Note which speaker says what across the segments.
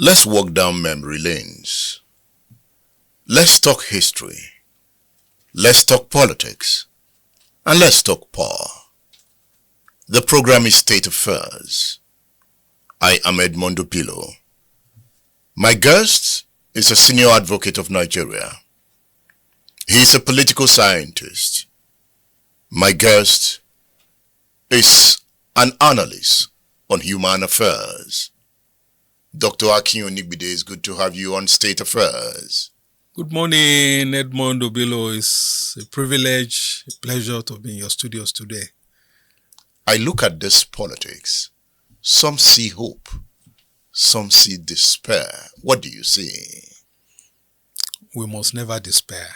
Speaker 1: Let's walk down memory lanes. Let's talk history. Let's talk politics. And let's talk power. The program is State Affairs. I am Edmondo Bilo. My guest is a senior advocate of Nigeria. He is a political scientist. My guest is an analyst on human affairs. Dr. Akin Onigbinde, it's good to have you on State Affairs.
Speaker 2: Good morning, Edmondo Bilo. It's a privilege, a pleasure to be in your studios today.
Speaker 1: I look at this politics. Some see hope. Some see despair. What do you see?
Speaker 2: We must never despair.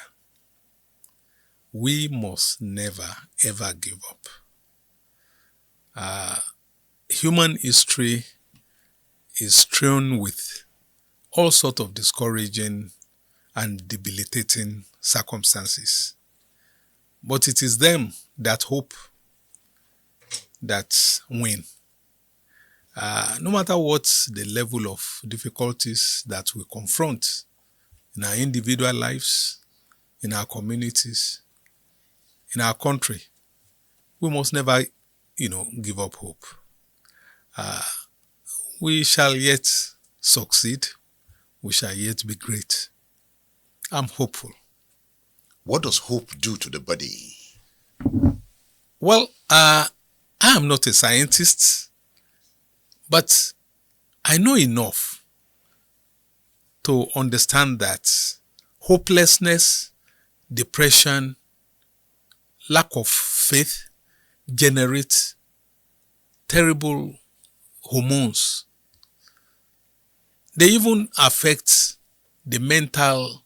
Speaker 2: We must never, ever give up. Human history is strewn with all sorts of discouraging and debilitating circumstances. But it is them that hope, that win. No matter what the level of difficulties that we confront in our individual lives, in our communities, in our country, we must never, give up hope. We shall yet succeed. We shall yet be great. I'm hopeful.
Speaker 1: What does hope do to the body?
Speaker 2: Well, I am not a scientist, but I know enough to understand that hopelessness, depression, lack of faith generate terrible hormones. They even affect the mental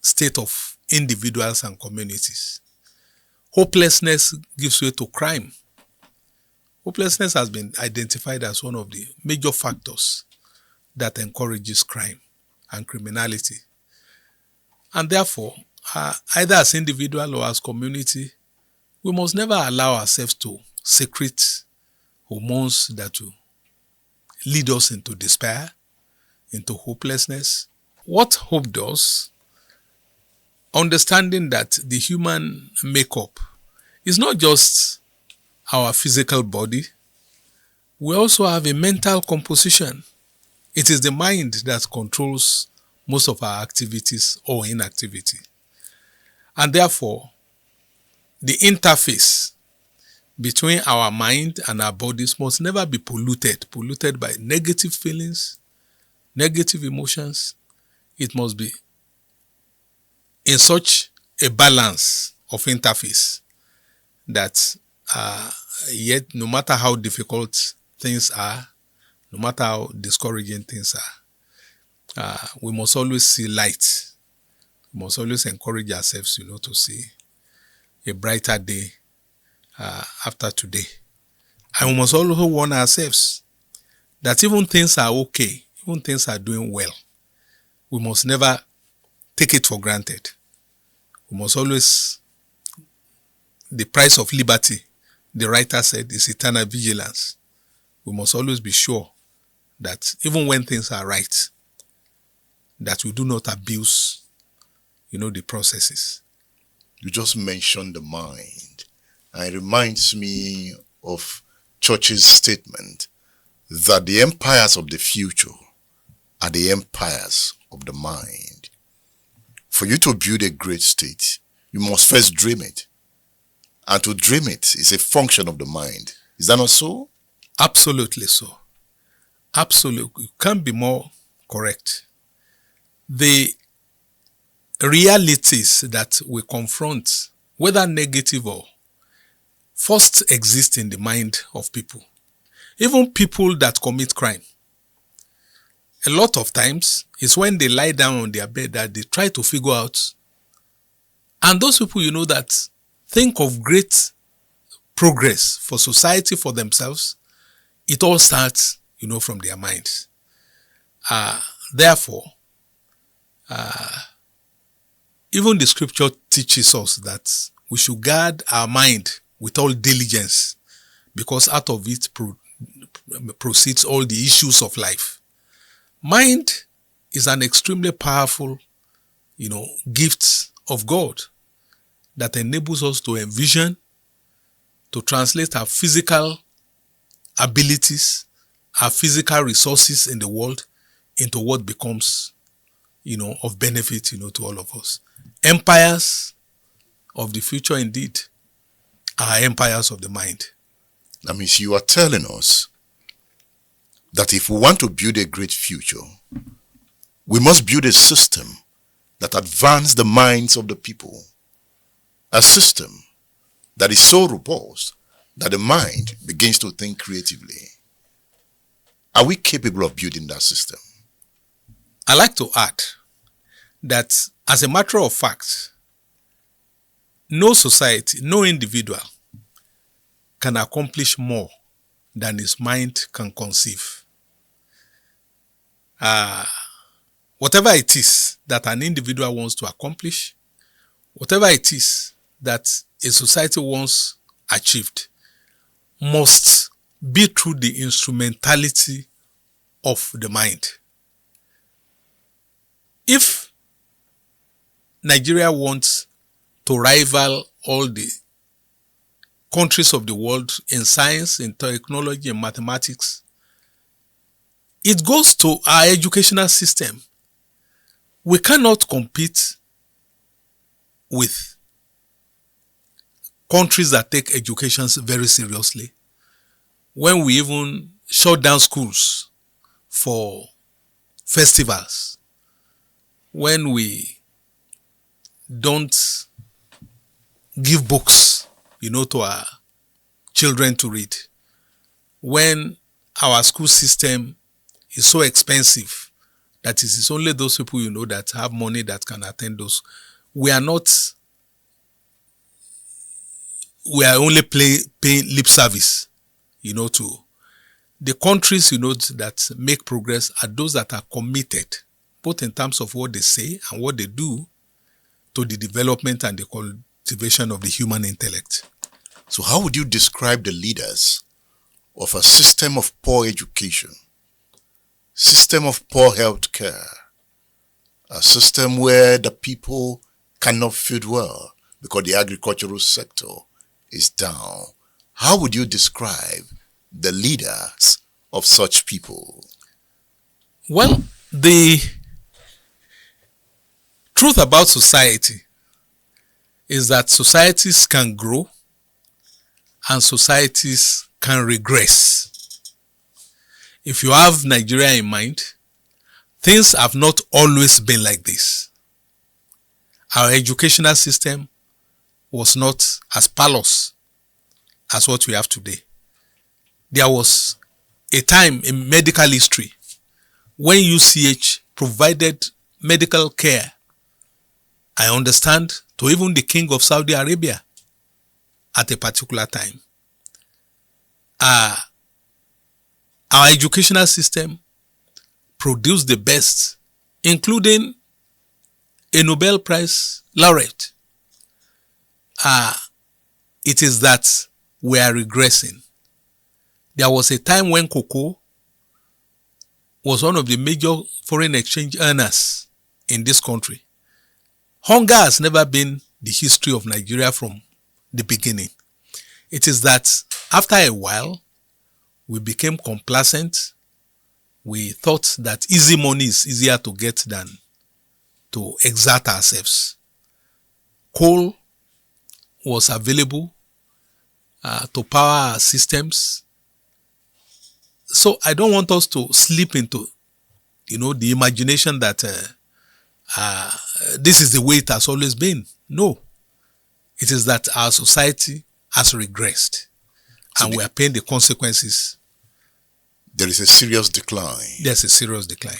Speaker 2: state of individuals and communities. Hopelessness gives way to crime. Hopelessness has been identified as one of the major factors that encourages crime and criminality. And therefore, either as individual or as community, we must never allow ourselves to secrete hormones that will lead us into despair, into hopelessness. What hope does, understanding that the human makeup is not just our physical body, we also have a mental composition. It is the mind that controls most of our activities or inactivity. And therefore, the interface between our mind and our bodies must never be polluted by negative feelings, negative emotions. It must be in such a balance of interface that yet no matter how difficult things are, no matter how discouraging things are, we must always see light. We must always encourage ourselves, to see a brighter day after today. And we must also warn ourselves that even things are okay, even things are doing well, we must never take it for granted. We must always, the price of liberty, the writer said, is eternal vigilance. We must always be sure that even when things are right, that we do not abuse, the processes.
Speaker 1: You just mentioned the mind. And it reminds me of Churchill's statement that the empires of the future are the empires of the mind. For you to build a great state, you must first dream it. And to dream it is a function of the mind. Is that not so?
Speaker 2: Absolutely so. Absolutely. You can't be more correct. The realities that we confront, whether negative or first, exist in the mind of people. Even people that commit crime. A lot of times, it's when they lie down on their bed that they try to figure out. And those people, that think of great progress for society, for themselves, it all starts, from their minds. Therefore, even the scripture teaches us that we should guard our mind with all diligence, because out of it proceeds all the issues of life. Mind is an extremely powerful, gift of God that enables us to envision, to translate our physical abilities, our physical resources in the world into what becomes, of benefit, to all of us. Empires of the future indeed are empires of the mind.
Speaker 1: That means you are telling us that if we want to build a great future, we must build a system that advances the minds of the people. A system that is so robust that the mind begins to think creatively. Are we capable of building that system?
Speaker 2: I like to add that as a matter of fact, no society, no individual can accomplish more than his mind can conceive. Whatever it is that an individual wants to accomplish, whatever it is that a society wants achieved, must be through the instrumentality of the mind. If Nigeria wants to rival all the countries of the world in science, in technology, and mathematics, it goes to our educational system. We cannot compete with countries that take education very seriously when we even shut down schools for festivals, when we don't give books, to our children to read, when our school system is so expensive that it is only those people that have money that can attend those. We are only paying lip service, to the countries, that make progress are those that are committed, both in terms of what they say and what they do, to the development and the cultivation of the human intellect.
Speaker 1: So how would you describe the leaders of a system of poor education, system of poor health care, a system where the people cannot feed well because the agricultural sector is down? How would you describe the leaders of such people?
Speaker 2: Well, the truth about society is that societies can grow and societies can regress. If you have Nigeria in mind, things have not always been like this. Our educational system was not as parlous as what we have today. There was a time in medical history when UCH provided medical care, I understand, to even the king of Saudi Arabia at a particular time. Our educational system produced the best, including a Nobel Prize laureate. It is that we are regressing. There was a time when cocoa was one of the major foreign exchange earners in this country. Hunger has never been the history of Nigeria from the beginning. It is that after a while, we became complacent. We thought that easy money is easier to get than to exert ourselves. Coal was available to power our systems. So I don't want us to slip into, the imagination that this is the way it has always been. No. It is that our society has regressed and we are paying the consequences.
Speaker 1: There is a serious decline.
Speaker 2: There's a serious decline.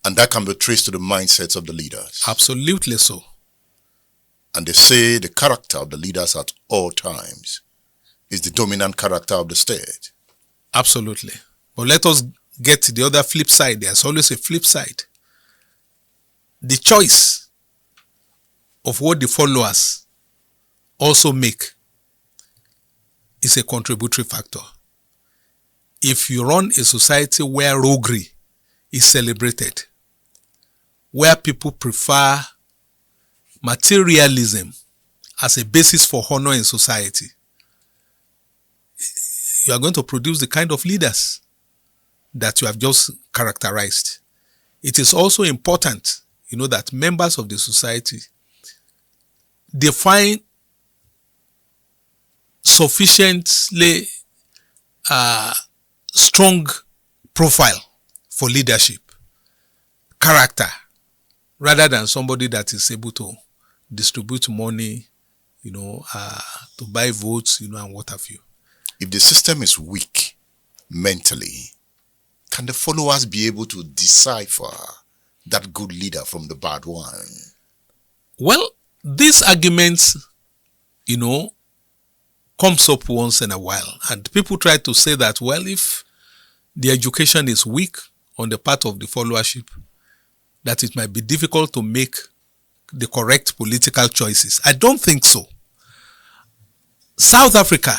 Speaker 1: And that can be traced to the mindsets of the leaders.
Speaker 2: Absolutely so.
Speaker 1: And they say the character of the leaders at all times is the dominant character of the state.
Speaker 2: Absolutely. But let us get to the other flip side. There's always a flip side. The choice of what the followers also make is a contributory factor. If you run a society where roguery is celebrated, where people prefer materialism as a basis for honor in society, you are going to produce the kind of leaders that you have just characterized. It is also important, that members of the society define sufficiently strong profile for leadership, character, rather than somebody that is able to distribute money, to buy votes, and what have you.
Speaker 1: If the system is weak mentally, can the followers be able to decipher that good leader from the bad one?
Speaker 2: Well, these arguments, comes up once in a while, and people try to say that, well, if the education is weak on the part of the followership, that it might be difficult to make the correct political choices. I don't think so. South Africa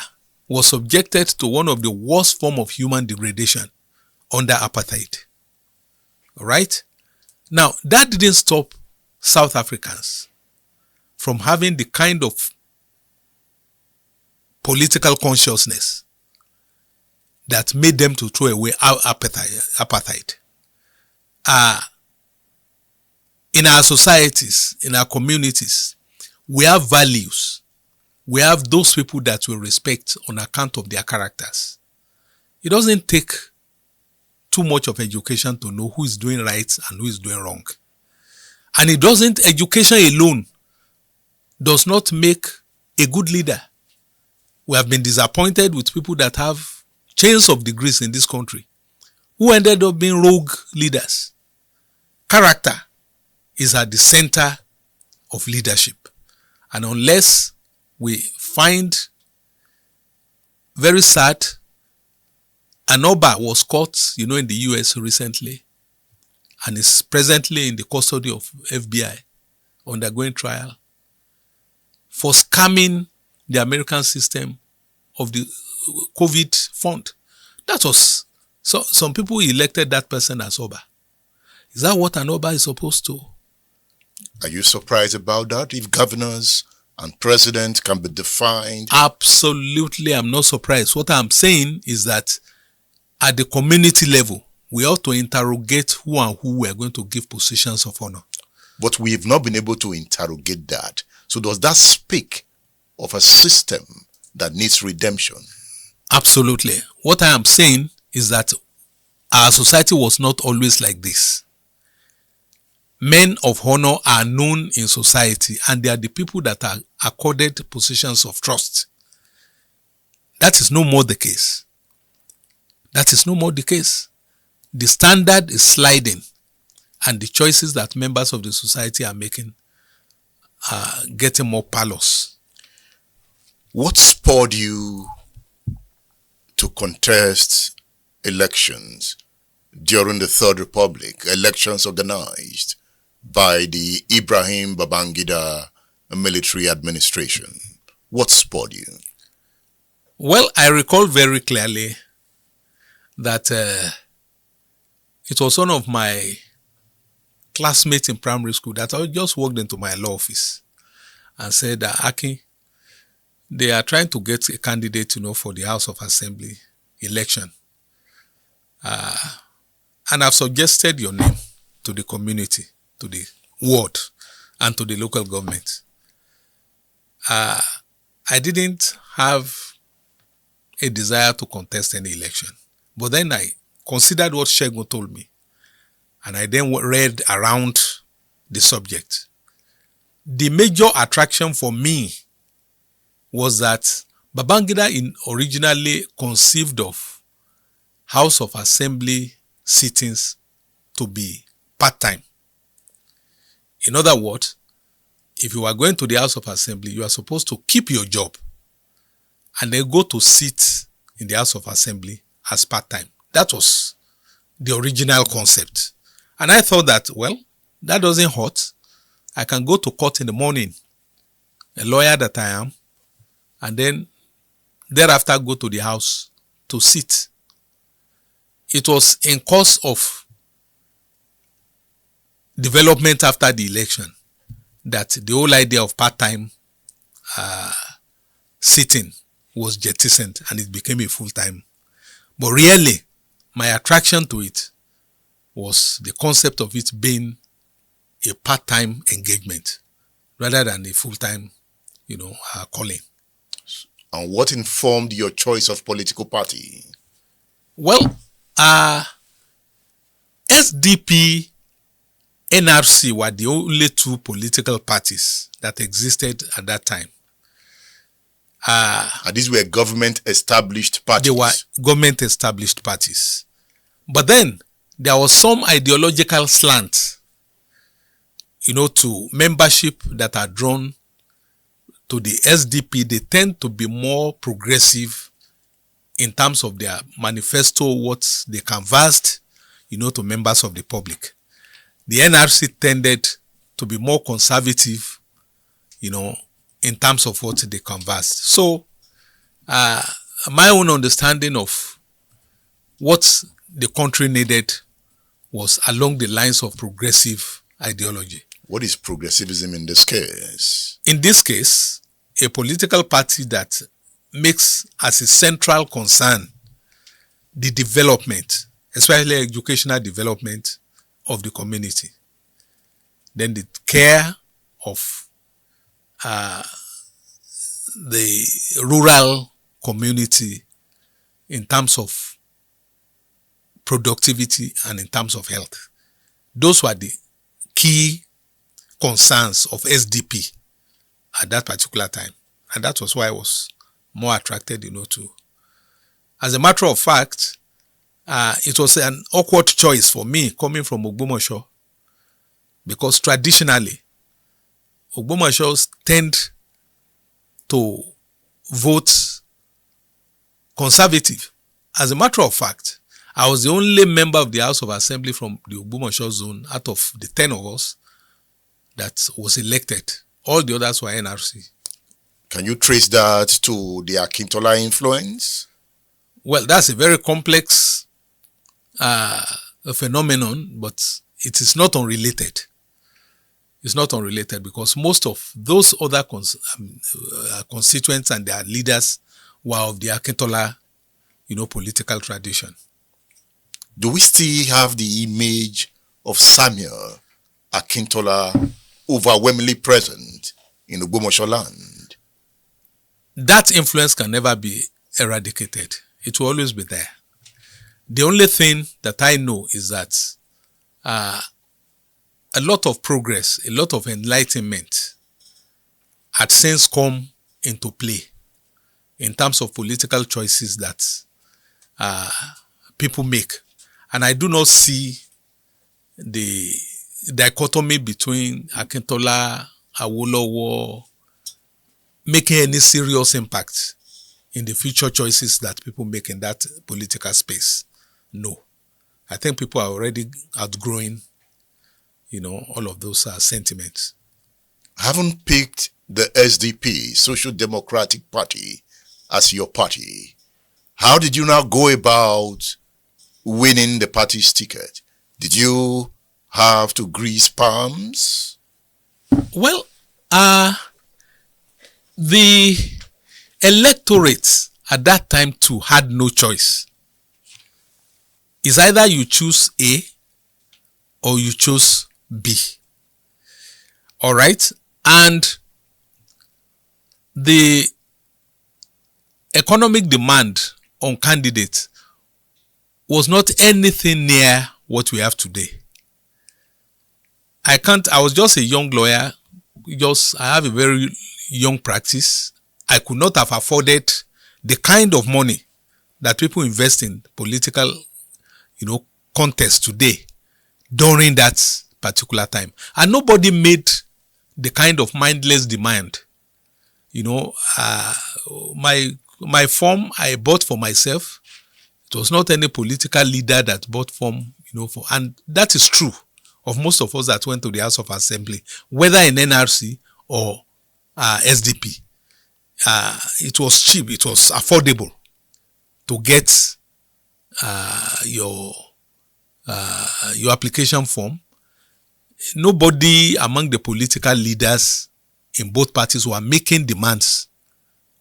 Speaker 2: was subjected to one of the worst forms of human degradation under apartheid. All right? Now, that didn't stop South Africans from having the kind of political consciousness that made them to throw away apartheid. In our societies, in our communities, we have values. We have those people that we respect on account of their characters. It doesn't take too much of education to know who is doing right and who is doing wrong. And education alone does not make a good leader. We have been disappointed with people that have chains of degrees in this country who ended up being rogue leaders. Character is at the center of leadership. And unless we find, very sad, an Oba was caught, in the US recently and is presently in the custody of FBI undergoing trial for scamming the American system of the COVID fund. That was, so some people elected that person as Oba. Is that what an Oba is supposed to?
Speaker 1: Are you surprised about that? If governors and presidents can be defined?
Speaker 2: Absolutely, I'm not surprised. What I'm saying is that at the community level, we ought to interrogate who and who we are going to give positions of honor.
Speaker 1: But we have not been able to interrogate that. So does that speak of a system that needs redemption?
Speaker 2: Absolutely. What I am saying is that our society was not always like this. Men of honor are known in society, and they are the people that are accorded positions of trust. That is no more the case. That is no more the case. The standard is sliding, and the choices that members of the society are making are getting more parlous.
Speaker 1: What spurred you to contest elections during the Third Republic, elections organized by the Ibrahim Babangida military administration? What spurred you?
Speaker 2: Well, I recall very clearly that it was one of my classmates in primary school that I just walked into my law office and said, Akin, they are trying to get a candidate, for the House of Assembly election. And I've suggested your name to the community, to the ward, and to the local government. I didn't have a desire to contest any election. But then I considered what Shegun told me. And I then read around the subject. The major attraction for me was that Babangida originally conceived of House of Assembly sittings to be part-time. In other words, if you are going to the House of Assembly, you are supposed to keep your job and then go to sit in the House of Assembly as part-time. That was the original concept. And I thought that, well, that doesn't hurt. I can go to court in the morning, a lawyer that I am, and then thereafter go to the house to sit. It was in course of development after the election that the whole idea of part-time sitting was jettisoned and it became a full-time. But really, my attraction to it was the concept of it being a part-time engagement rather than a full-time, calling.
Speaker 1: And what informed your choice of political party?
Speaker 2: Well, SDP, NRC were the only two political parties that existed at that time.
Speaker 1: And these were government-established parties?
Speaker 2: They were government-established parties. But then, there was some ideological slant, to membership that are drawn to the SDP. They tend to be more progressive in terms of their manifesto, what they canvassed, to members of the public. The NRC tended to be more conservative, in terms of what they canvassed. So, my own understanding of what the country needed was along the lines of progressive ideology.
Speaker 1: What is progressivism in this case? In
Speaker 2: this case, a political party that makes as a central concern the development, especially educational development of the community. Then the care of the rural community in terms of productivity and in terms of health. Those were the key concerns of SDP at that particular time. And that was why I was more attracted, to. As a matter of fact, it was an awkward choice for me coming from Ogbomoso, because traditionally, Ogbomosos tend to vote conservative. As a matter of fact, I was the only member of the House of Assembly from the Ogbomoso zone out of the 10 of us that was elected. All the others were NRC.
Speaker 1: Can you trace that to the Akintola influence?
Speaker 2: Well, that's a very complex phenomenon, but it is not unrelated. It's not unrelated because most of those other constituents and their leaders were of the Akintola, political tradition.
Speaker 1: Do we still have the image of Samuel Akintola overwhelmingly present in Ogbomoso land?
Speaker 2: That influence can never be eradicated. It will always be there. The only thing that I know is that a lot of progress, a lot of enlightenment had since come into play in terms of political choices that people make. And I do not see the dichotomy between Akintola, Awolowo making any serious impact in the future choices that people make in that political space. No. I think people are already outgrowing, all of those sentiments.
Speaker 1: Having picked the SDP, Social Democratic Party, as your party, how did you now go about winning the party's ticket? Did you have to grease palms?
Speaker 2: Well, the electorate at that time too had no choice. It's either you choose A or you choose B. All right? And the economic demand on candidates was not anything near what we have today. I was just a young lawyer. I have a very young practice. I could not have afforded the kind of money that people invest in political, contest today during that particular time. And nobody made the kind of mindless demand. My form I bought for myself. It was not any political leader that bought form, and that is true of most of us that went to the House of Assembly, whether in NRC or SDP. It was cheap, it was affordable to get your application form. nobody among the political leaders in both parties were making demands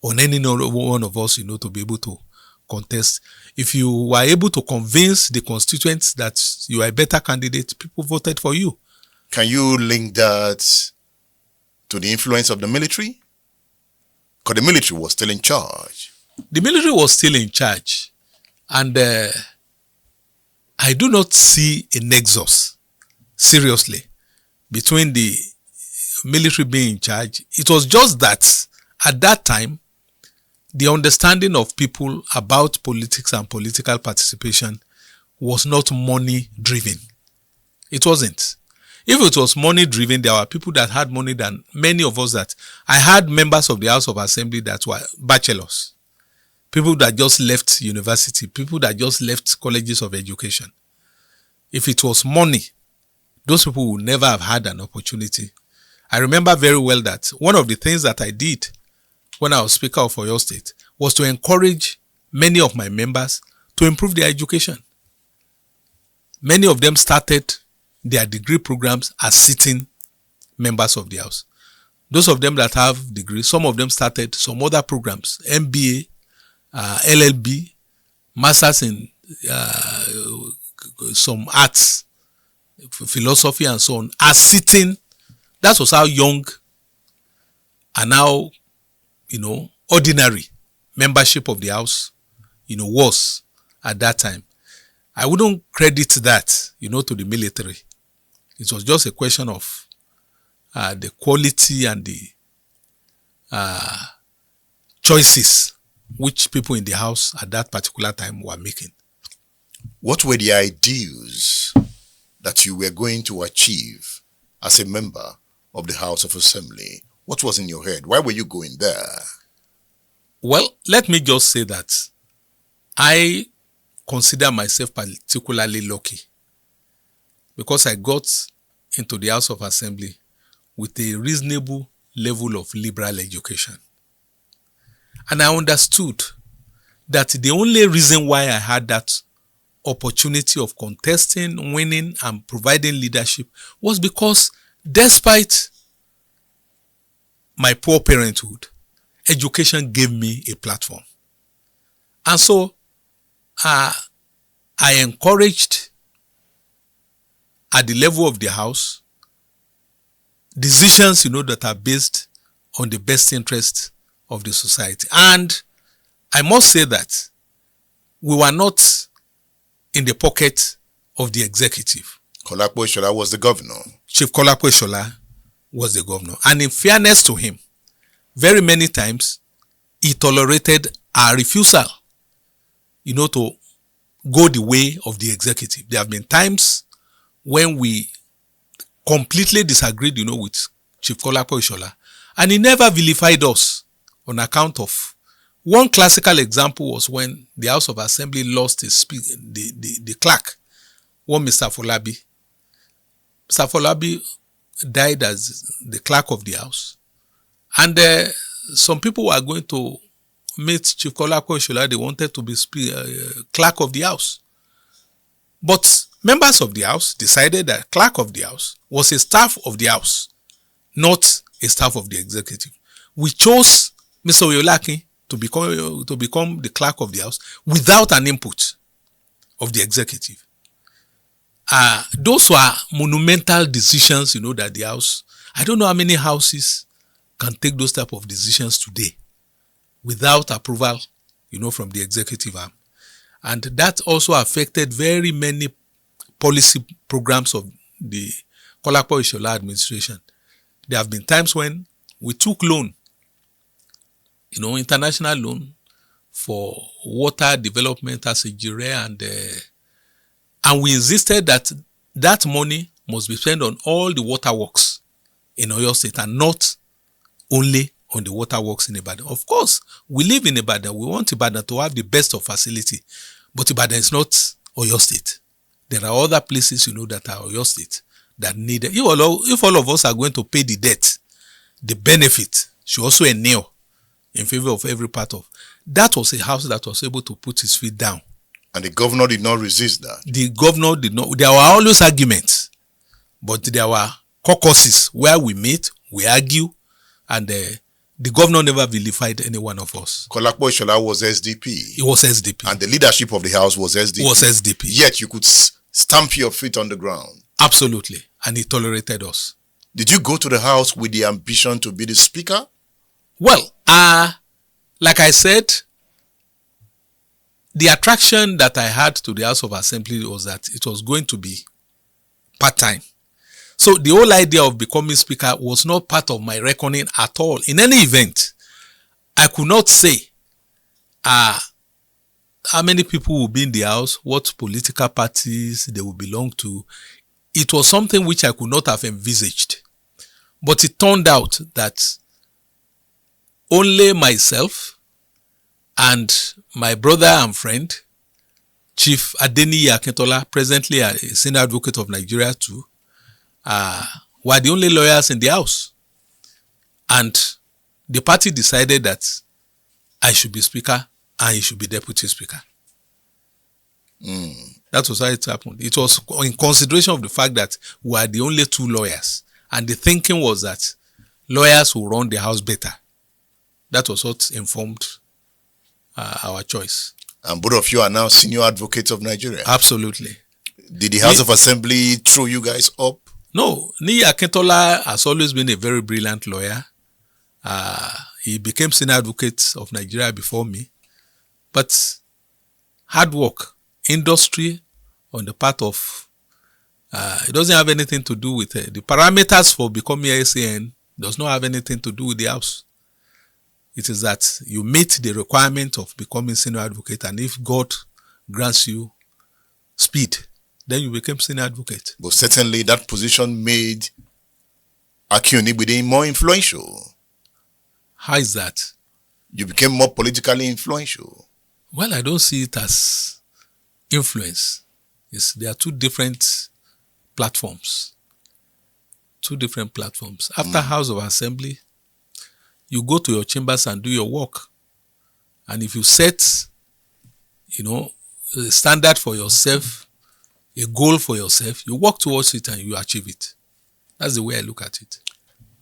Speaker 2: on any one of us, to be able to contest. If you were able to convince the constituents that you are a better candidate, people voted for you.
Speaker 1: Can you link that to the influence of the military? Because the military was still in charge.
Speaker 2: The military was still in charge. And I do not see a nexus, seriously, between the military being in charge. It was just that at that time, the understanding of people about politics and political participation was not money driven. It wasn't. If it was money driven, there were people that had money than many of us that I had members of the House of Assembly that were bachelors. People that just left university, people that just left colleges of education. If it was money, those people would never have had an opportunity. I remember very well that one of the things that I did when I was Speaker of Oyo State was to encourage many of my members to improve their education. Many of them started their degree programs as sitting members of the House. Those of them that have degrees, some of them started some other programs, MBA, LLB, masters in some arts, philosophy and so on, as sitting. That was how young and how, ordinary membership of the House, was at that time. I wouldn't credit that, to the military. It was just a question of the quality and the choices which people in the House at that particular time were making.
Speaker 1: What were the ideals that you were going to achieve as a member of the House of Assembly? What was in your head? Why were you going there?
Speaker 2: Well, let me just say that I consider myself particularly lucky because I got into the House of Assembly with a reasonable level of liberal education. And I understood that the only reason why I had that opportunity of contesting, winning, and providing leadership was because despite my poor parenthood, education gave me a platform. And so I encouraged at the level of the House decisions, that are based on the best interests of the society. And I must say that we were not in the pocket of the executive.
Speaker 1: Kolapo Ishola was the governor.
Speaker 2: Chief Kolapo Ishola was the governor. And in fairness to him, very many times he tolerated our refusal, to go the way of the executive. There have been times when we completely disagreed, with Chief Kolapo Ishola, and he never vilified us on account of. One classical example was when the House of Assembly lost the clerk, one Mr. Folabi. Mr. Folabi died as the clerk of the House. And some people were going to meet Chief Kolapo Ishola. They wanted to be clerk of the House. But members of the House decided that clerk of the House was a staff of the House, not a staff of the executive. We chose Mr. Oyolaki to become the clerk of the House without an input of the executive. Those were monumental decisions, that the House, I don't know how many houses can take those type of decisions today without approval, from the executive arm. And that also affected very many policy programs of the Kolapo Ishola administration. There have been times when we took loan, international loan for water development as a jure, and we insisted that that money must be spent on all the water works in Oyo State and not only on the water works in Ibadan. Of course, we live in Ibadan. We want Ibadan to have the best of facility, but Ibadan is not Oyo State. There are other places, that are Oyo State that need it. If all of us are going to pay the debt, the benefit should also inure in favor of every part of. That was a house that was able to put his feet down.
Speaker 1: And the governor did not resist that.
Speaker 2: The governor did not. There were always arguments. But there were caucuses where we meet, we argue, and the governor never vilified any one of us.
Speaker 1: Kolakbo Ishola was SDP.
Speaker 2: It was SDP.
Speaker 1: And the leadership of the house was SDP.
Speaker 2: It was SDP.
Speaker 1: Yet you could stamp your feet on the ground.
Speaker 2: Absolutely. And he tolerated us.
Speaker 1: Did you go to the house with the ambition to be the speaker?
Speaker 2: Well, like I said, the attraction that I had to the House of Assembly was that it was going to be part-time. So the whole idea of becoming speaker was not part of my reckoning at all. In any event, I could not say how many people will be in the house, what political parties they will belong to. It was something which I could not have envisaged. But it turned out that only myself and my brother and friend, Chief Adeniyi Akintola, presently a senior advocate of Nigeria too, were the only lawyers in the house. And the party decided that I should be speaker and he should be deputy speaker. That was how it happened. It was in consideration of the fact that we are the only two lawyers. And the thinking was that lawyers will run the house better. That was what informed our choice.
Speaker 1: And both of you are now senior advocates of Nigeria.
Speaker 2: Absolutely.
Speaker 1: Did the House of Assembly throw you guys up?
Speaker 2: No. Niyi Akintola has always been a very brilliant lawyer. He became senior advocate of Nigeria before me. But hard work, industry on the part of, it doesn't have anything to do with the parameters for becoming a SAN does not have anything to do with the house. It is that you meet the requirement of becoming senior advocate, and if God grants you speed, then you become senior advocate.
Speaker 1: But certainly that position made Akin Onigbinde more influential.
Speaker 2: How is that?
Speaker 1: You became more politically influential.
Speaker 2: Well, I don't see it as influence. There are two different platforms. Two different platforms. After House of Assembly, you go to your chambers and do your work. And if you set, a standard for yourself, a goal for yourself, you work towards it and you achieve it. That's the way I look at it.